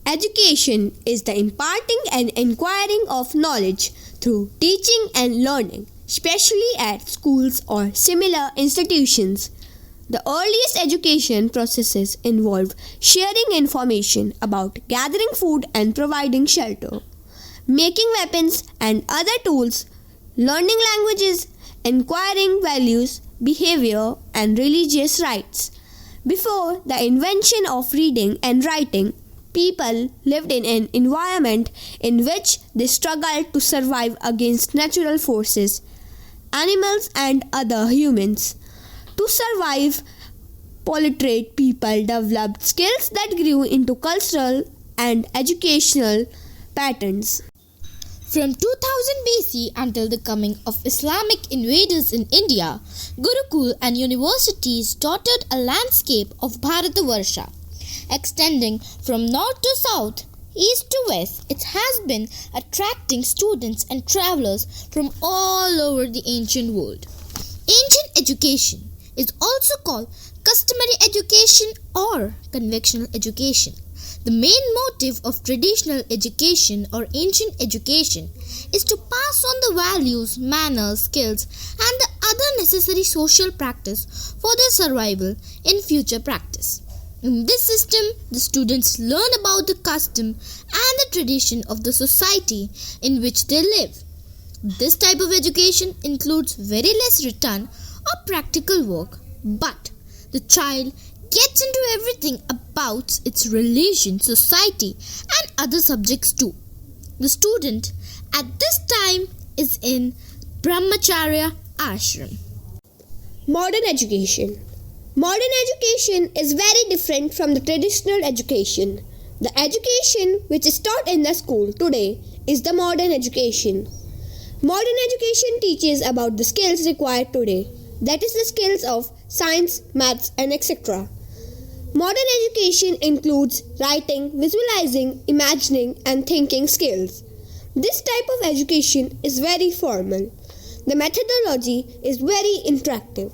Education is the imparting and acquiring of knowledge through teaching and learning, especially at schools or similar institutions. The earliest education processes involve sharing information about gathering food and providing shelter, making weapons and other tools, learning languages, acquiring values, behavior, and religious rites. Before the invention of reading and writing, people lived in an environment in which they struggled to survive against natural forces, animals, and other humans. To survive, politerate people developed skills that grew into cultural and educational patterns. From 2000 BC until the coming of Islamic invaders in India, Gurukul and universities dotted a landscape of Bharatavarsha. Extending from north to south, east to west, it has been attracting students and travelers from all over the ancient world. Ancient education is also called customary education or conventional education. The main motive of traditional education or ancient education is to pass on the values, manners, skills, and the other necessary social practice for their survival in future practice. In this system, the students learn about the custom and the tradition of the society in which they live. This type of education includes very less written or practical work, but the child gets into everything about its religion, society, and other subjects too. The student at this time is in Brahmacharya ashram. Modern education. Modern education is very different from the traditional education. The education which is taught in the school today is the modern education. Modern education teaches about the skills required today, that is the skills of science, maths, and etc. Modern education includes writing, visualizing, imagining, and thinking skills. This type of education is very formal. The methodology is very interactive.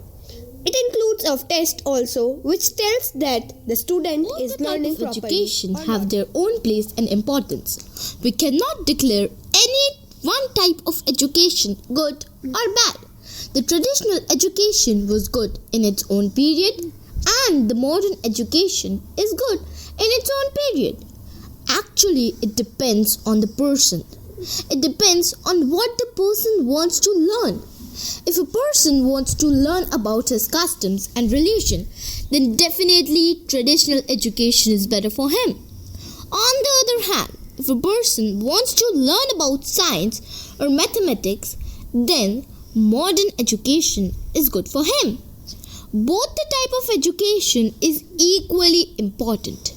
It includes a test also, which tells that the student is learning properly. Education have their own place and importance. We cannot declare any one type of education good or bad. The traditional education was good in its own period, and the modern education is good in its own period. Actually, it depends on the person. It depends on what the person wants to learn. If a person wants to learn about his customs and religion, then definitely traditional education is better for him. On the other hand, if a person wants to learn about science or mathematics, then modern education is good for him. Both the type of education is equally important.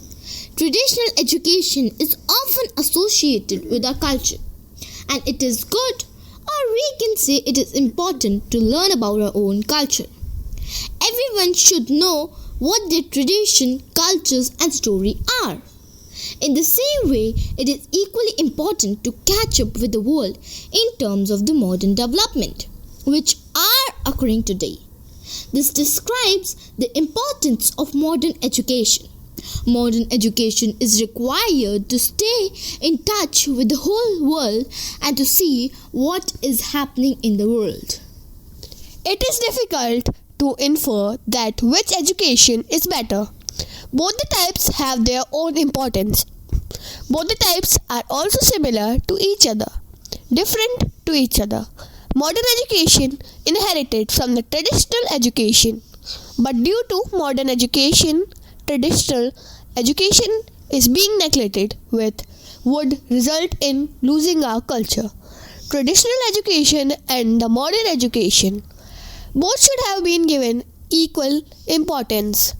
Traditional education is often associated with our culture, and it is good, or we can say it is important to learn about our own culture. Everyone should know what their tradition, cultures, and story are. In the same way, it is equally important to catch up with the world in terms of the modern development, which are occurring today. This describes the importance of modern education. Modern education is required to stay in touch with the whole world and to see what is happening in the world. It is difficult to infer that which education is better. Both the types have their own importance. Both the types are also similar to each other, different to each other. Modern education inherited from the traditional education, but due to modern education, traditional education is being neglected, which would result in losing our culture. Traditional education and the modern education both should have been given equal importance.